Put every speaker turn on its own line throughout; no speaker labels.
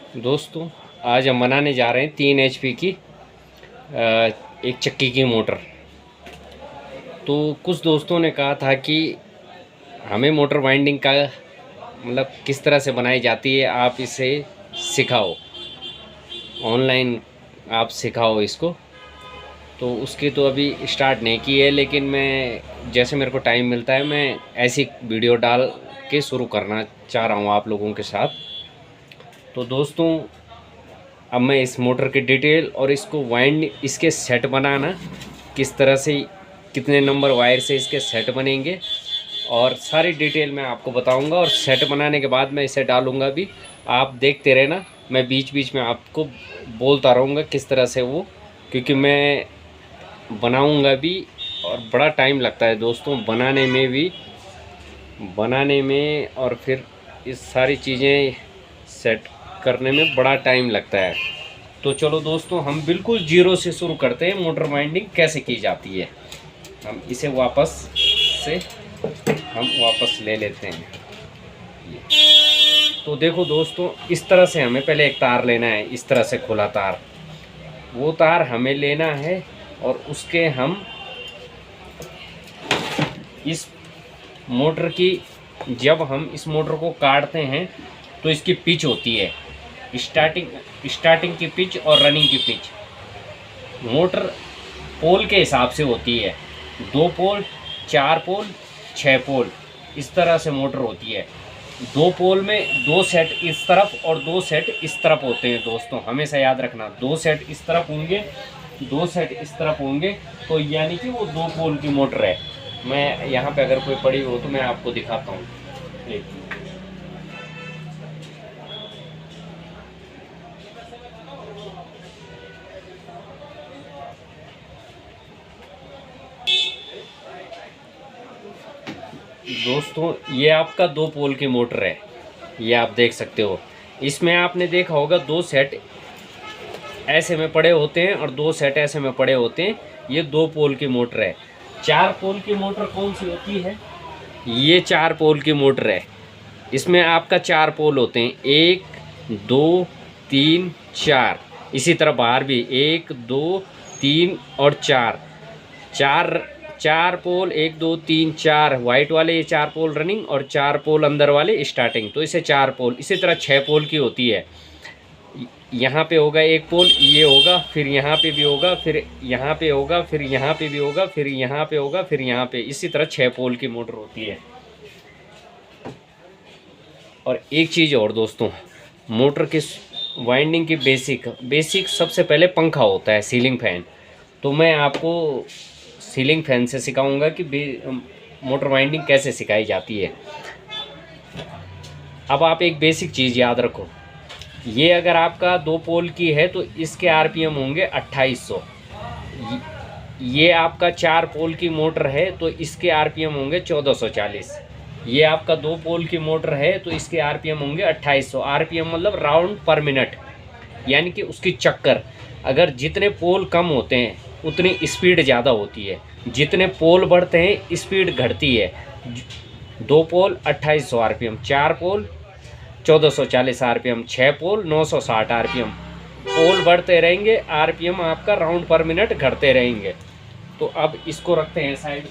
दोस्तों, आज हम बनाने जा रहे हैं 3 HP की एक चक्की की मोटर। तो कुछ दोस्तों ने कहा था कि हमें मोटर वाइंडिंग का मतलब किस तरह से बनाई जाती है, आप इसे सिखाओ, ऑनलाइन आप सिखाओ इसको। तो उसकी तो अभी स्टार्ट नहीं की है, लेकिन मैं जैसे मेरे को टाइम मिलता है मैं ऐसी वीडियो डाल के शुरू करना चाह रहा हूँ आप लोगों के साथ। तो दोस्तों, अब मैं इस मोटर की डिटेल और इसको वाइंड इसके सेट बनाना किस तरह से, कितने नंबर वायर से इसके सेट बनेंगे और सारी डिटेल मैं आपको बताऊंगा। और सेट बनाने के बाद मैं इसे डालूंगा भी, आप देखते रहना। मैं बीच बीच में आपको बोलता रहूँगा किस तरह से वो, क्योंकि मैं बनाऊंगा भी और बड़ा टाइम लगता है दोस्तों बनाने में और फिर इस सारी चीज़ें सेट करने में बड़ा टाइम लगता है। तो चलो दोस्तों, हम बिल्कुल जीरो से शुरू करते हैं। मोटर वाइंडिंग कैसे की जाती है, हम इसे वापस ले लेते हैं। तो देखो दोस्तों, इस तरह से हमें पहले एक तार लेना है, इस तरह से खुला तार, वो तार हमें लेना है। और उसके हम इस मोटर की, जब हम इस मोटर को काटते हैं तो इसकी पिच होती है, स्टार्टिंग की पिच और रनिंग की पिच मोटर पोल के हिसाब से होती है। 2 पोल, 4 पोल, 6 पोल, इस तरह से मोटर होती है। 2 पोल में 2 सेट इस तरफ और 2 सेट इस तरफ होते हैं दोस्तों, हमेशा याद रखना। 2 सेट इस तरफ होंगे, 2 सेट इस तरफ होंगे, तो यानी कि वो 2 पोल की मोटर है। मैं यहाँ पे अगर कोई पड़ी हो तो मैं आपको दिखाता हूँ। दोस्तों, ये आपका 2 पोल की मोटर है, ये आप देख सकते हो। इसमें आपने देखा होगा 2 सेट ऐसे में पड़े होते हैं और 2 सेट ऐसे में पड़े होते हैं। ये 2 पोल की मोटर है। 4 पोल की मोटर कौन सी होती है? ये 4 पोल की मोटर है। इसमें आपका 4 पोल होते हैं, 1 2 3 4। इसी तरह बाहर भी 1 2 3 और 4 4 4 पोल, 1 2 3 4 वाइट वाले, ये 4 पोल रनिंग और 4 पोल अंदर वाले स्टार्टिंग, तो इसे 4 पोल। इसी तरह 6 पोल की होती है। यहाँ पे होगा 1 पोल, ये होगा, फिर यहाँ पे भी होगा, फिर यहाँ पे होगा, फिर यहाँ पे भी होगा, फिर यहाँ पे होगा, फिर यहाँ पे। इसी तरह 6 पोल की मोटर होती है। और एक चीज़ और दोस्तों, मोटर की वाइंडिंग की बेसिक सबसे पहले पंखा होता है, सीलिंग फैन। तो मैं आपको सीलिंग फैन से सिखाऊंगा कि मोटर वाइंडिंग कैसे सिखाई जाती है। अब आप एक बेसिक चीज़ याद रखो, ये अगर आपका 2 पोल की है तो इसके आरपीएम होंगे 2800। ये आपका 4 पोल की मोटर है तो इसके आरपीएम होंगे 1440। ये आपका 2 पोल की मोटर है तो इसके आरपीएम होंगे 2800। आरपीएम मतलब राउंड पर मिनट, यानी कि उसकी चक्कर। अगर जितने पोल कम होते हैं उतनी स्पीड ज़्यादा होती है, जितने पोल बढ़ते हैं स्पीड घटती है। 2 पोल 2800 आरपीएम, 4 पोल 1440 आरपीएम, 6 पोल 960 आरपीएम। पोल बढ़ते रहेंगे, आरपीएम आपका राउंड पर मिनट घटते रहेंगे। तो अब इसको रखते हैं साइड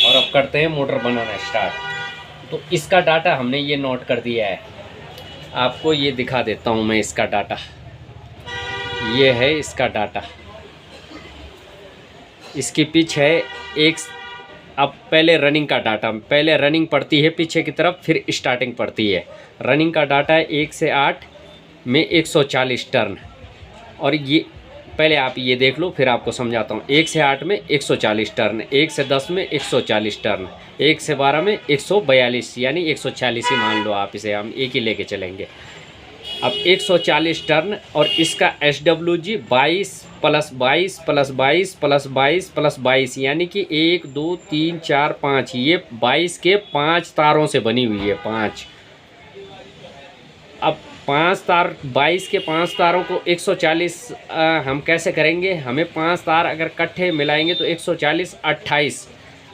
और अब करते हैं मोटर बनाना स्टार्ट। तो इसका डाटा हमने ये नोट कर दिया है, आपको ये दिखा देता हूँ मैं। इसका डाटा ये है, इसका डाटा, इसकी पिच है एक। अब पहले रनिंग का डाटा, पहले रनिंग पड़ती है पीछे की तरफ, फिर स्टार्टिंग पड़ती है। रनिंग का डाटा है 1 से 8 में 140 टर्न। और ये पहले आप ये देख लो, फिर आपको समझाता हूँ। 1 से 8 में 140 टर्न, 1 से 10 में 140 टर्न, 1 से 12 में 142, यानी 146 ही मान लो आप, इसे हम एक ही लेके चलेंगे। अब 140 टर्न, और इसका SWG 22 + 22 + 22 + 22 + 22, यानी कि 1 2 3 4 5, ये 22 के 5 तारों से बनी हुई है, 5। अब 5 तार, 22 के 5 तारों को 140 हम कैसे करेंगे? हमें 5 तार अगर इकट्ठे मिलाएंगे तो 140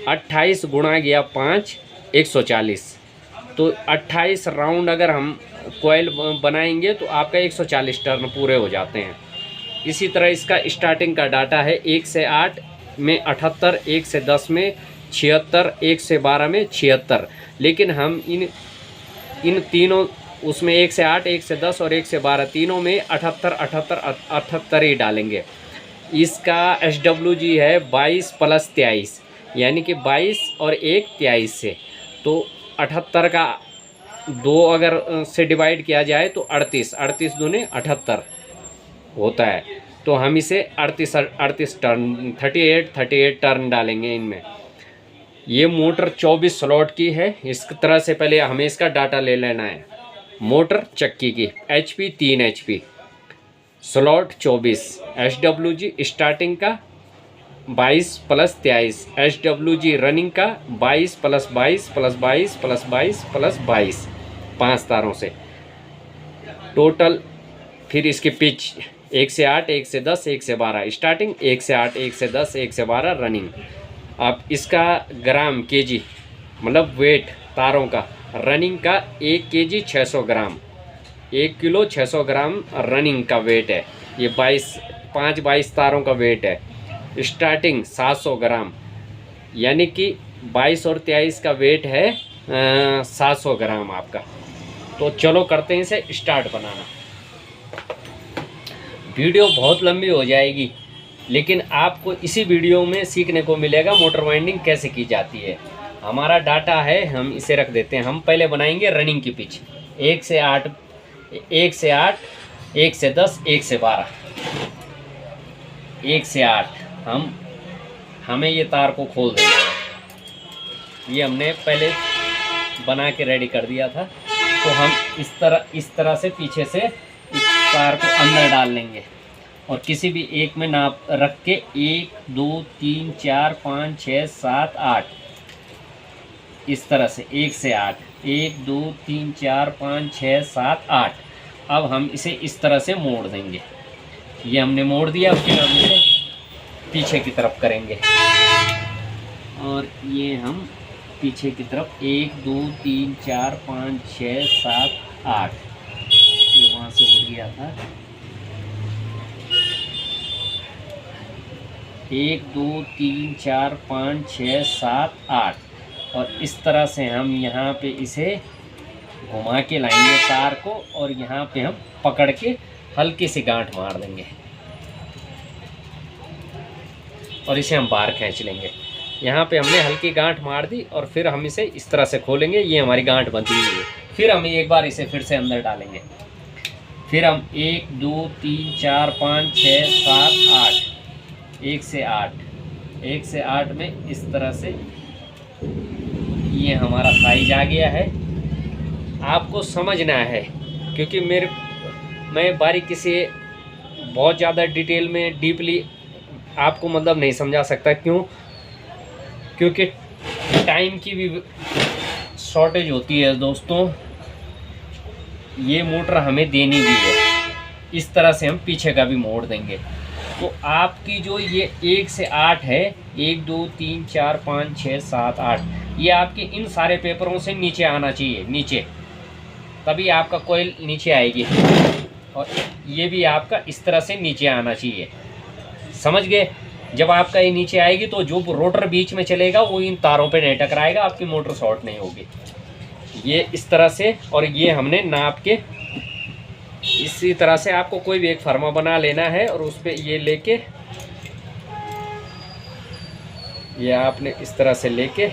28 गुणा गया 5, 140। तो 28 राउंड अगर हम कोयल बनाएंगे तो आपका 140 टर्न पूरे हो जाते हैं। इसी तरह इसका स्टार्टिंग का डाटा है 1 से 8 में 78, 1 से 10 में 76, 1 से 12 में 76। लेकिन हम इन तीनों उसमें 1 से 8, 1 से 10 और 1 से 12 तीनों में 78, 78, 78 ही डालेंगे। इसका SWG है 22 + 23, यानी कि 22 और 1 23 से, तो 78 का 2 अगर से डिवाइड किया जाए तो 38, 38 दूने 78 होता है। तो हम इसे 38 टर्न 38 टर्न डालेंगे इनमें। ये मोटर 24 स्लॉट की है। इस तरह से पहले हमें इसका डाटा ले लेना है। मोटर चक्की की HP 3 HP, slot 24, SWG starting का 22 + 23, SWG रनिंग का 22 + 22 + 22 + 22 + 22, 5 तारों से टोटल। फिर इसकी पिच 1 से 8, 1 से 10, 1 से 12 स्टार्टिंग, 1 से 8, 1 से 10, 1 से 12 रनिंग। अब इसका ग्राम केजी मतलब वेट तारों का, रनिंग का 1 kg 600 ग्राम, 1 किलो 600 ग्राम रनिंग का वेट है। ये 22 तारों का वेट है। स्टार्टिंग 700 ग्राम, यानी कि 22 और 23 का वेट है 700 ग्राम आपका। तो चलो करते हैं इसे स्टार्ट बनाना। वीडियो बहुत लंबी हो जाएगी, लेकिन आपको इसी वीडियो में सीखने को मिलेगा मोटर वाइंडिंग कैसे की जाती है। हमारा डाटा है, हम इसे रख देते हैं। हम पहले बनाएंगे रनिंग की पिच 1 से 8, 1 से 8, 1 से 10, 1 से 12, 1 से 8 हमें ये तार को खोल देना है। ये हमने पहले बना के रेडी कर दिया था। तो हम इस तरह से पीछे से इस तार को अंदर डाल लेंगे और किसी भी एक में नाप रख के 1 2 3 4 5 6 7 8, इस तरह से 1 से 8, 1 2 3 4 5 6 7 8। अब हम इसे इस तरह से मोड़ देंगे। ये हमने मोड़ दिया। फिर हम इसे पीछे की तरफ करेंगे और ये हम पीछे की तरफ 1 2 3 4 5 6 7 8, ये वहाँ से उड़ गया था। 1 2 3 4 5 6 7 8, और इस तरह से हम यहाँ पे इसे घुमा के लाएंगे तार को, और यहाँ पे हम पकड़ के हल्की सी गांठ मार देंगे और इसे हम बाहर खींच लेंगे। यहाँ पे हमने हल्की गांठ मार दी और फिर हम इसे इस तरह से खोलेंगे। ये हमारी गांठ बंधी हुई है। फिर हम एक बार इसे फिर से अंदर डालेंगे। फिर हम 1 2 3 4 5 6 7 8, 1 से 8, 1 से 8 में इस तरह से ये हमारा साइज आ गया है। आपको समझना है, क्योंकि मैं बारीकी से बहुत ज़्यादा डिटेल में डीपली आपको मतलब नहीं समझा सकता। क्योंकि टाइम की भी शॉर्टेज होती है दोस्तों। ये मोटर हमें देनी भी है। इस तरह से हम पीछे का भी मोड़ देंगे। तो आपकी जो ये 1 से 8 है, 1 2 3 4 5 6 7 8, ये आपके इन सारे पेपरों से नीचे आना चाहिए, नीचे, तभी आपका कोयल नीचे आएगी। और ये भी आपका इस तरह से नीचे आना चाहिए। समझ गए? जब आपका ये नीचे आएगी तो जो रोटर बीच में चलेगा वो इन तारों पे नहीं टकराएगा, आपकी मोटर शॉर्ट नहीं होगी। ये इस तरह से, और ये हमने नाप के इसी तरह से आपको कोई भी एक फर्मा बना लेना है और उस पर ये लेके, ये आपने इस तरह से लेके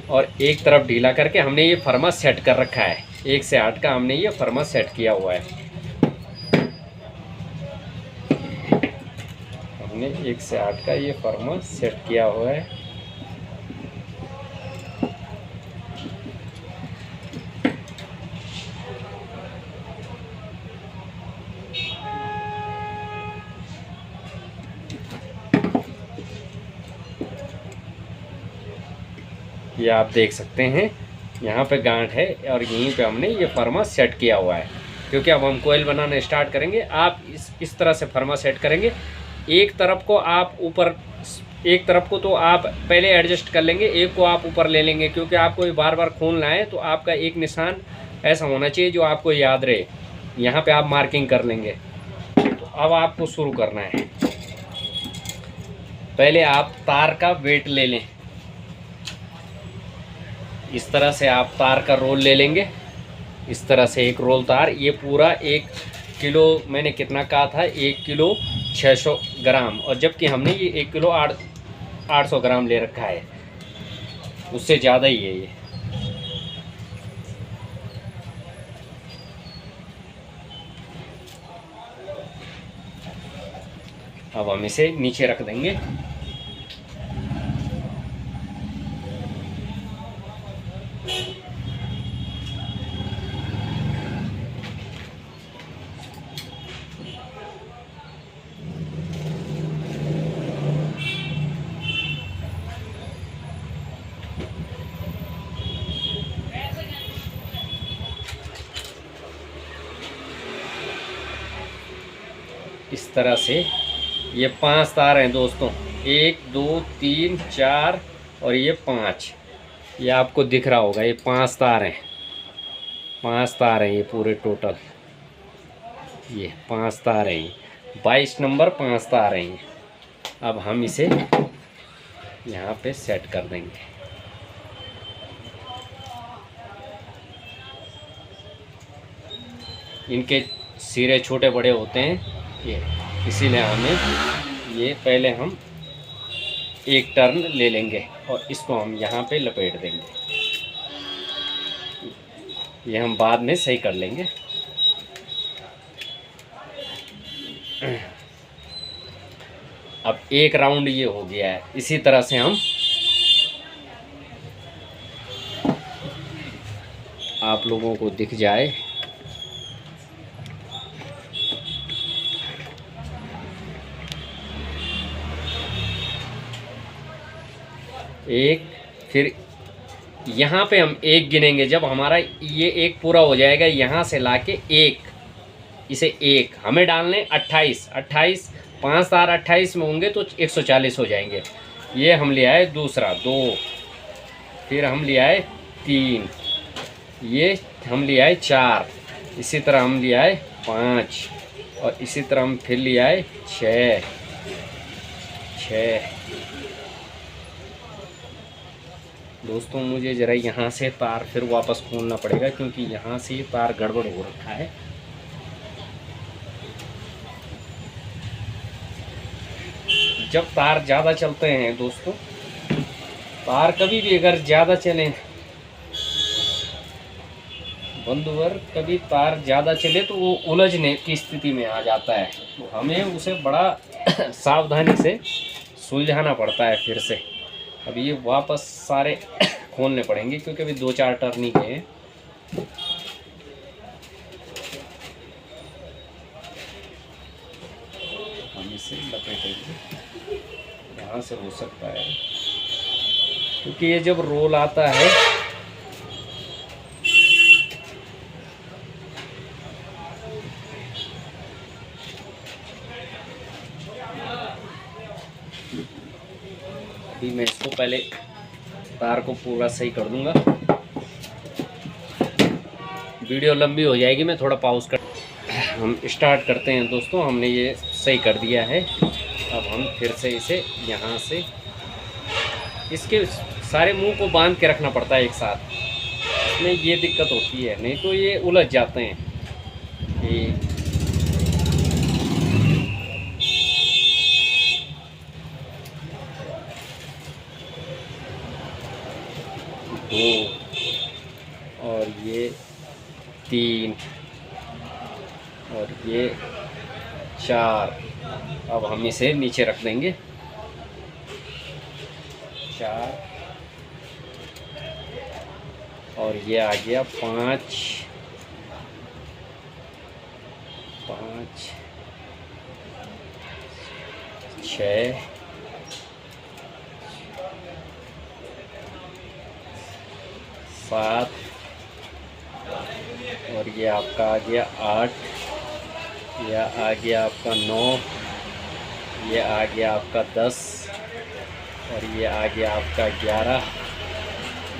और एक तरफ ढीला करके हमने ये फर्मा सेट कर रखा है। 1 से 8 का हमने ये फर्मा सेट किया हुआ है। हमने 1 से 8 का ये फर्मा सेट किया हुआ है। ये आप देख सकते हैं, यहाँ पे गांठ है और यहीं पे हमने ये फर्मा सेट किया हुआ है। क्योंकि अब हम कोयल बनाना स्टार्ट करेंगे। आप इस तरह से फर्मा सेट करेंगे। एक तरफ को आप ऊपर एक तरफ को तो आप पहले एडजस्ट कर लेंगे, एक को आप ऊपर ले लेंगे, क्योंकि आपको ये बार बार खोलना है तो आपका एक निशान ऐसा होना चाहिए जो आपको याद रहे। यहाँ पे आप मार्किंग कर लेंगे। तो अब आपको शुरू करना है। पहले आप तार का वेट ले लें, इस तरह से आप तार का रोल ले लेंगे। इस तरह से एक रोल तार, ये पूरा 1 किलो, मैंने कितना कहा था, 1 किलो 600 ग्राम, और जबकि हमने ये 1 किलो 800 ग्राम ले रखा है, उससे ज़्यादा ही है ये। अब हम इसे नीचे रख देंगे। इस तरह से ये 5 तार हैं दोस्तों, 1 2 3 4 और ये 5, ये आपको दिख रहा होगा, ये 5 तार हैं, 5 तार हैं ये पूरे टोटल, ये 5 तार हैं, 22 नंबर 5 तार हैं ये। अब हम इसे यहाँ पे सेट कर देंगे। इनके सिरे छोटे बड़े होते हैं ये, इसीलिए हमें ये पहले हम एक टर्न ले लेंगे और इसको हम यहाँ पे लपेट देंगे। ये हम बाद में सही कर लेंगे। अब एक राउंड ये हो गया है। इसी तरह से हम, आप लोगों को दिख जाए, एक, फिर यहाँ पे हम एक गिनेंगे। जब हमारा ये एक पूरा हो जाएगा, यहाँ से लाके एक, इसे एक हमें डालने 28, 5 तार 28 में होंगे तो 140 हो जाएंगे। ये हम ले आए दूसरा 2, फिर हम ले आए 3, ये हम ले आए 4, इसी तरह हम ले आए 5, और इसी तरह हम फिर ले आए 6। दोस्तों मुझे ज़रा यहाँ से तार फिर वापस खोलना पड़ेगा, क्योंकि यहाँ से तार गड़बड़ हो रखा है। जब तार ज़्यादा चलते हैं दोस्तों, तार कभी भी अगर ज़्यादा चले, बंधुवर कभी तार ज़्यादा चले तो वो उलझने की स्थिति में आ जाता है, तो हमें उसे बड़ा सावधानी से सुलझाना पड़ता है फिर से। अब ये वापस सारे खोलने पड़ेंगे, क्योंकि अभी 2-4 टर्न ही गए हैं। हम इसे लपेटेंगे, यहाँ से हो सकता है, क्योंकि ये जब रोल आता है अभी मैं इसको पहले तार को पूरा सही कर दूंगा। वीडियो लंबी हो जाएगी, मैं थोड़ा पॉज कर, हम स्टार्ट करते हैं दोस्तों। हमने ये सही कर दिया है। अब हम फिर से इसे यहाँ से, इसके सारे मुंह को बांध के रखना पड़ता है एक साथ, इसमें ये दिक्कत होती है, नहीं तो ये उलझ जाते हैं। ये दो, और ये 3, और ये 4। अब हम इसे नीचे रख देंगे। 4, और ये आ गया 5, 6, 7, और ये आपका आ गया 8, यह आ गया आपका 9, ये आ गया आपका 10, और ये आ गया आपका 11,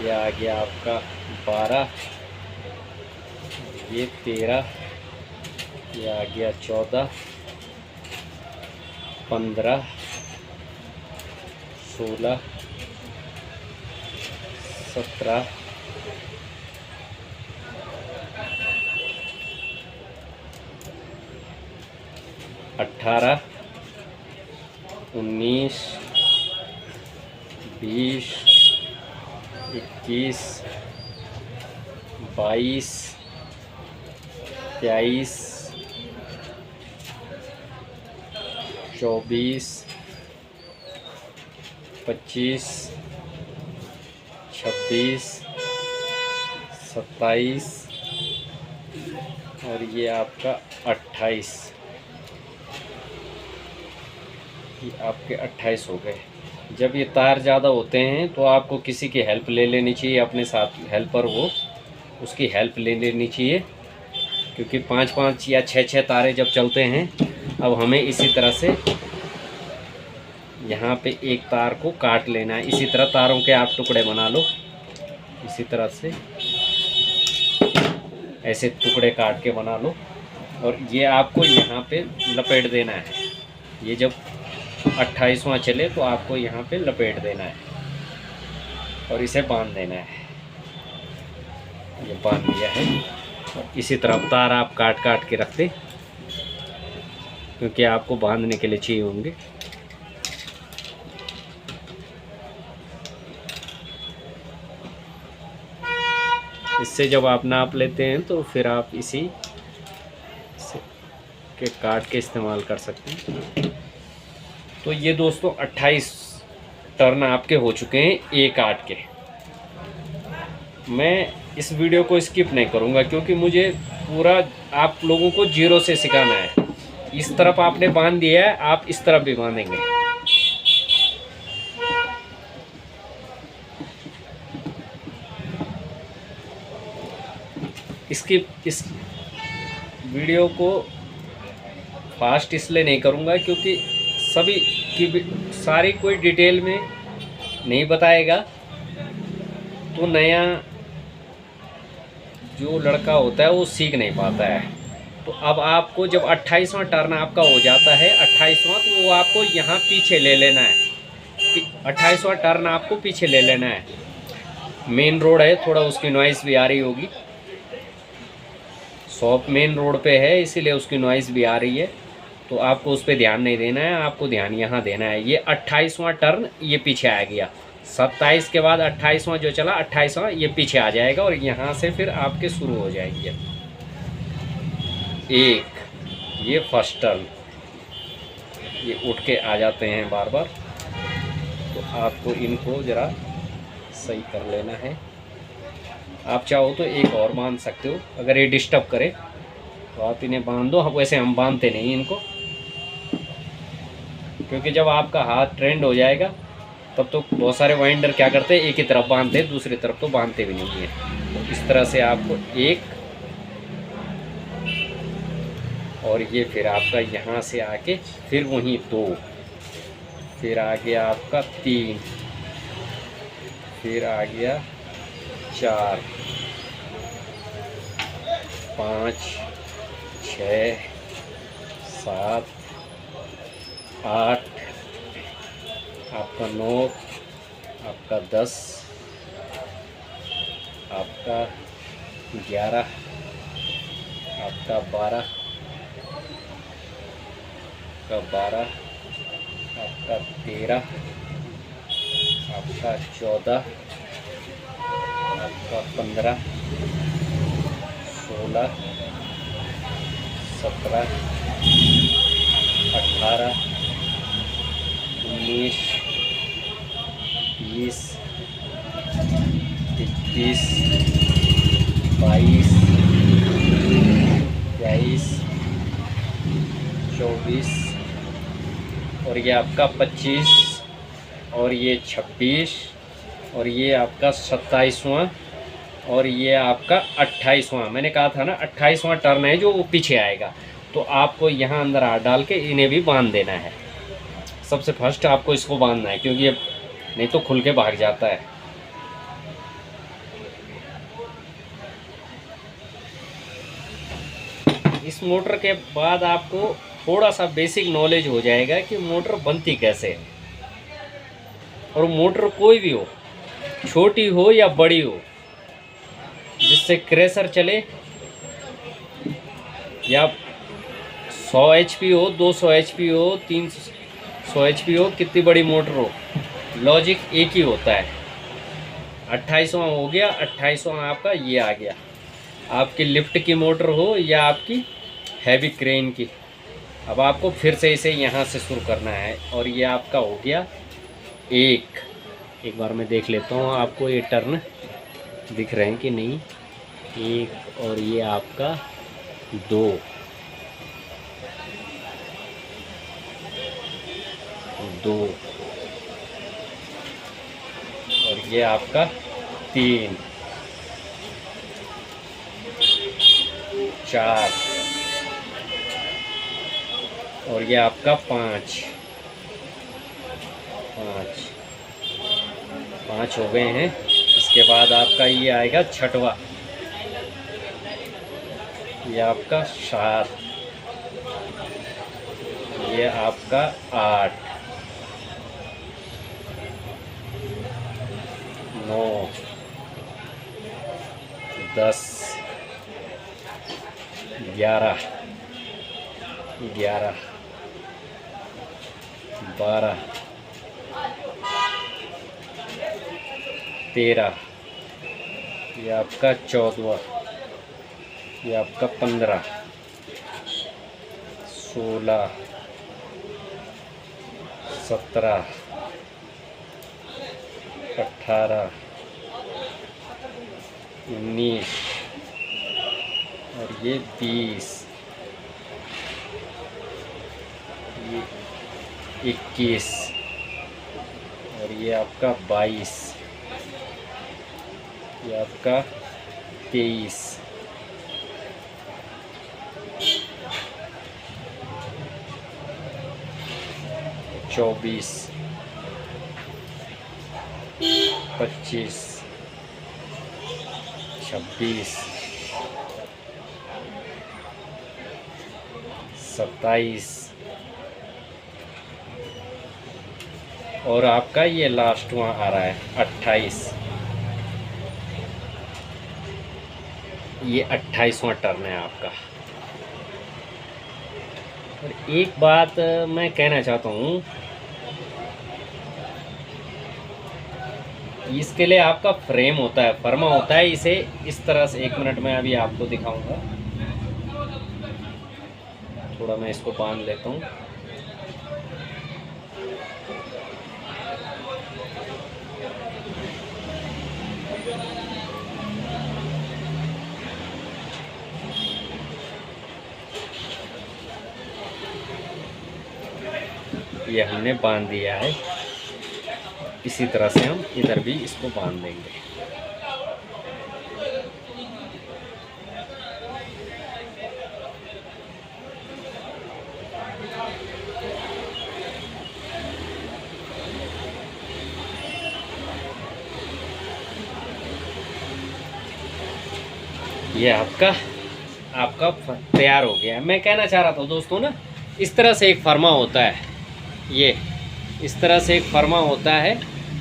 ये आ गया आपका 12, ये 13, ये आ गया 14, 15, 16, 17, 18, 19, 20, 21, 22, 23, 24, 25, 26, 27 और ये आपका 28। ये आपके 28 हो गए। जब ये तार ज़्यादा होते हैं तो आपको किसी की हेल्प ले लेनी चाहिए, अपने साथ हेल्पर हो उसकी हेल्प ले लेनी चाहिए, क्योंकि 5-5 या 6-6 तारे जब चलते हैं। अब हमें इसी तरह से यहाँ पे एक तार को काट लेना है। इसी तरह तारों के आप टुकड़े बना लो, इसी तरह से ऐसे टुकड़े काट के बना लो और ये आपको यहाँ पे लपेट देना है। ये जब 28वां चले तो आपको यहाँ पे लपेट देना है और इसे बांध देना है। ये बांध दिया है और इसी तरह तार आप काट काट के रख दें, क्योंकि आपको बांधने के लिए चाहिए होंगे। इससे जब आप नाप लेते हैं तो फिर आप इसी के काट के इस्तेमाल कर सकते हैं। तो ये दोस्तों 28 टर्न आपके हो चुके हैं एक आट के। मैं इस वीडियो को स्किप नहीं करूंगा, क्योंकि मुझे पूरा आप लोगों को जीरो से सिखाना है। इस तरफ आपने बांध दिया है, आप इस तरफ भी बांधेंगे। इस वीडियो को फास्ट इसलिए नहीं करूंगा क्योंकि सभी की सारी कोई डिटेल में नहीं बताएगा, तो नया जो लड़का होता है वो सीख नहीं पाता है। तो अब आपको जब 28वां टर्न आपका हो जाता है, 28वां, तो वो आपको यहाँ पीछे ले लेना है। 28वां टर्न आपको पीछे ले लेना है। मेन रोड है, थोड़ा उसकी नॉइज़ भी आ रही होगी। शॉप मेन रोड पे है, इसीलिए उसकी नॉइज़ भी आ रही है, तो आपको उस पर ध्यान नहीं देना है, आपको ध्यान यहाँ देना है। ये 28वां टर्न ये पीछे आ गया। 27 के बाद 28वां जो चला, 28वां ये पीछे आ जाएगा और यहाँ से फिर आपके शुरू हो जाएगी। एक ये फर्स्ट टर्न, ये उठ के आ जाते हैं बार बार, तो आपको इनको ज़रा सही कर लेना है। आप चाहो तो एक और बांध सकते हो, अगर ये डिस्टर्ब करे तो आप इन्हें बांध दो। वैसे हम बांधते नहीं इनको, क्योंकि जब आपका हाथ ट्रेंड हो जाएगा तब तो बहुत सारे वाइंडर क्या करते हैं, एक ही तरफ बांधते हैं, दूसरी तरफ तो बांधते भी नहीं है। तो इस तरह से आपको एक, और ये फिर आपका यहाँ से आके फिर वहीं 2, फिर आ गया आपका 3, फिर आ गया 4, 5, 6, 7, 8, आपका 9, आपका 10, आपका 11, आपका 12, आपका 12, आपका 13, आपका 14, आपका 15, 16, 17, 18, 19, 20, 21, 22, 23, 24 और ये आपका 25 और ये 26 और ये आपका 27वां और ये आपका 28वां। मैंने कहा था ना 28वां टर्न है जो वो पीछे आएगा, तो आपको यहाँ अंदर हाथ डाल के इन्हें भी बांध देना है। सबसे फर्स्ट आपको इसको बांधना है, क्योंकि ये नहीं तो खुल के भाग जाता है। इस मोटर के बाद आपको थोड़ा सा बेसिक नॉलेज हो जाएगा कि मोटर बनती कैसे है। और मोटर कोई भी हो, छोटी हो या बड़ी हो, जिससे क्रेशर चले, या 100 HP हो, 200 HP हो, 300 HP हो, कितनी बड़ी मोटर हो, लॉजिक एक ही होता है। 28वां हो गया, 28वां आपका ये आ गया। आपकी लिफ्ट की मोटर हो या आपकी हैवी क्रेन की। अब आपको फिर से इसे यहाँ से शुरू करना है। और ये आपका हो गया एक बार मैं देख लेता हूँ आपको ये टर्न दिख रहे हैं कि नहीं। एक, और ये आपका 2, 2, और ये आपका 3, 4, और ये आपका 5 हो गए हैं। इसके बाद आपका ये आएगा 6वां, ये आपका 7, ये आपका 8, 9, 10, 11, 12, 13, ये आपका 14, ये आपका 15, 16, 17, 18, 19, और ये 20, ये 21, और ये आपका 22, ये आपका 23, 24, 25, 26, 27, और आपका ये लास्ट वहाँ आ रहा है 28। ये 28वां टर्न है आपका। और एक बात मैं कहना चाहता हूँ, इसके लिए आपका फ्रेम होता है, फर्मा होता है। इसे इस तरह से, 1 मिनट में अभी आपको दिखाऊंगा। थोड़ा मैं इसको बांध लेता हूँ। ये हमने बांध दिया है। इसी तरह से हम इधर भी इसको बांध देंगे। ये आपका तैयार हो गया। मैं कहना चाह रहा था दोस्तों ना, इस तरह से एक फर्मा होता है। ये इस तरह से एक फर्मा होता है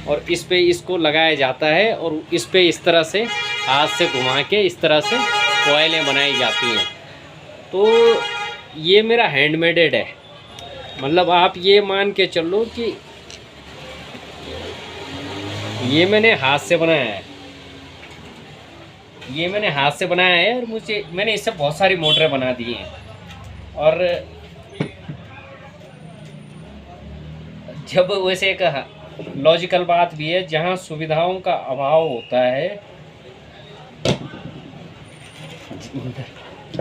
और इस पे इसको लगाया जाता है और इस पे इस तरह से हाथ से घुमा के इस तरह से कॉइलें बनाई जाती हैं। तो ये मेरा हैंडमेडेड है। मतलब आप ये मान के चलो कि ये मैंने हाथ से बनाया है। ये मैंने हाथ से बनाया है और मैंने इससे बहुत सारी मोटरें बना दी हैं। और जब वैसे एक लॉजिकल बात भी है, जहाँ सुविधाओं का अभाव होता है,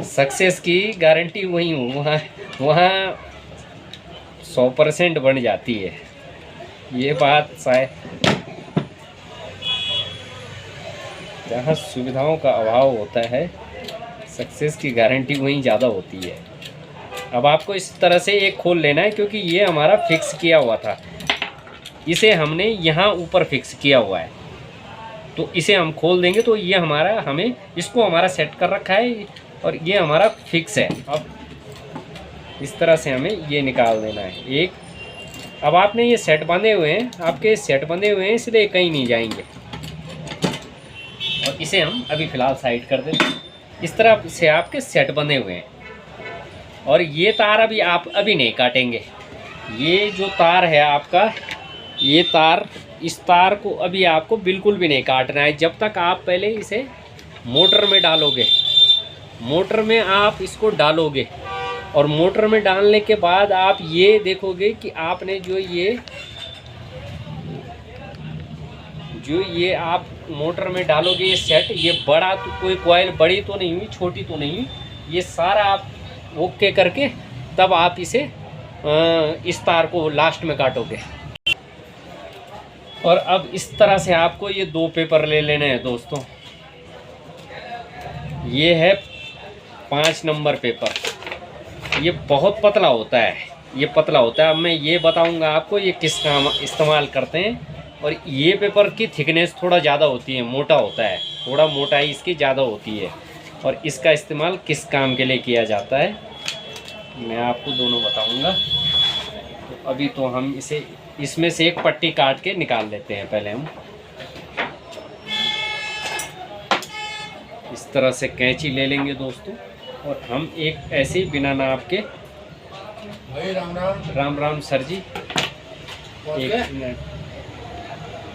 सक्सेस की गारंटी वही हो, वहाँ 100% बन जाती है। ये बात शायद, जहाँ सुविधाओं का अभाव होता है, सक्सेस की गारंटी वहीं ज़्यादा होती है। अब आपको इस तरह से एक खोल लेना है, क्योंकि ये हमारा फिक्स किया हुआ था। इसे हमने यहाँ ऊपर फिक्स किया हुआ है, तो इसे हम खोल देंगे तो ये हमारा, हमें इसको हमारा सेट कर रखा है और ये हमारा फिक्स है। अब इस तरह से हमें ये निकाल देना है एक। अब आपने ये सेट बंधे हुए हैं, आपके सेट बंधे हुए हैं, इसलिए कहीं नहीं जाएंगे। और इसे हम अभी फ़िलहाल साइड कर देते हैं। इस तरह से आपके सेट बंधे हुए हैं और ये तार अभी आप अभी नहीं काटेंगे। ये जो तार है आपका, ये तार, इस तार को अभी आपको बिल्कुल भी नहीं काटना है जब तक आप पहले इसे मोटर में डालोगे। मोटर में आप इसको डालोगे और मोटर में डालने के बाद आप ये देखोगे कि आपने जो ये आप मोटर में डालोगे ये सेट, ये बड़ा तो कोई कॉइल बड़ी तो नहीं हुई, छोटी तो नहीं हुई, ये सारा आप ओके करके तब आप इसे इस तार को लास्ट में काटोगे। और अब इस तरह से आपको ये 2 पेपर ले लेने हैं दोस्तों। ये है 5 नंबर पेपर। ये बहुत पतला होता है, ये पतला होता है। अब मैं ये बताऊंगा आपको ये किस काम इस्तेमाल करते हैं। और ये पेपर की थिकनेस थोड़ा ज़्यादा होती है, मोटा होता है, थोड़ा मोटाई इसकी ज़्यादा होती है। और इसका इस्तेमाल किस काम के लिए किया जाता है मैं आपको दोनों बताऊंगा। तो अभी तो हम इसे, इसमें से एक पट्टी काट के निकाल लेते हैं। पहले हम इस तरह से कैंची ले लेंगे दोस्तों और हम एक ऐसे ही बिना नाप के, राम राम सर जी, एक मिनट,